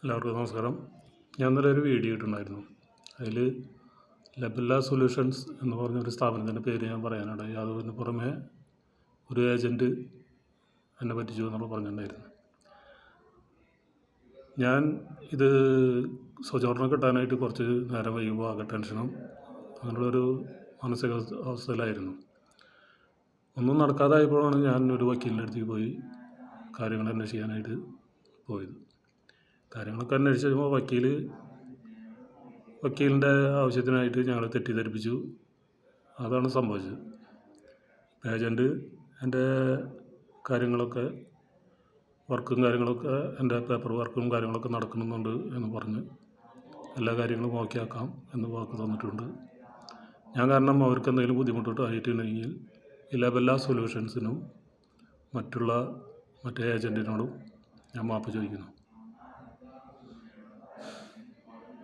എല്ലാവർക്കും നമസ്കാരം. ഞാൻ ഇന്നലെ ഒരു വീഡിയോ ഇട്ടിട്ടുണ്ടായിരുന്നു. അതിൽ ലബല്ല സൊല്യൂഷൻസ് എന്ന് പറഞ്ഞൊരു സ്ഥാപനത്തിൻ്റെ പേര് ഞാൻ പറയാനിടയായി. അതിന് പുറമെ ഒരു ഏജൻറ്റ് എന്നെ പറ്റിച്ചു എന്നുള്ള പറഞ്ഞിട്ടുണ്ടായിരുന്നു. ഞാൻ ഇത് സ്വചോർണം കിട്ടാനായിട്ട് കുറച്ച് നേരം വൈകുമ്പോൾ ആകെ ടെൻഷനും അങ്ങനെയുള്ളൊരു അവസ്ഥയിലായിരുന്നു. ഒന്നും നടക്കാതായപ്പോഴാണ് ഞാൻ ഒരു വക്കീലിൻ്റെ അടുത്തേക്ക് പോയി കാര്യങ്ങൾ അന്വേഷിക്കാനായിട്ട് പോയത്. കാര്യങ്ങളൊക്കെ അന്വേഷിച്ച് കഴിയുമ്പോൾ വക്കീലിൻ്റെ ആവശ്യത്തിനായിട്ട് ഞങ്ങളെ തെറ്റിദ്ധരിപ്പിച്ചു. അതാണ് സംഭവിച്ചത്. ഏജൻറ്റ് എൻ്റെ കാര്യങ്ങളൊക്കെ എൻ്റെ പേപ്പർ വർക്കും കാര്യങ്ങളൊക്കെ നടക്കുന്നുണ്ട് എന്ന് പറഞ്ഞ് എല്ലാ കാര്യങ്ങളും ഓക്കെയാക്കാം എന്ന് വാക്ക് തന്നിട്ടുണ്ട്. ഞാൻ കാരണം അവർക്ക് എന്തെങ്കിലും ബുദ്ധിമുട്ടായിട്ടുണ്ടെങ്കിൽ ഈ ലബല്ല സൊല്യൂഷൻസിനും മറ്റേ ഏജൻറ്റിനോടും ഞാൻ മാപ്പ് ചോദിക്കുന്നു.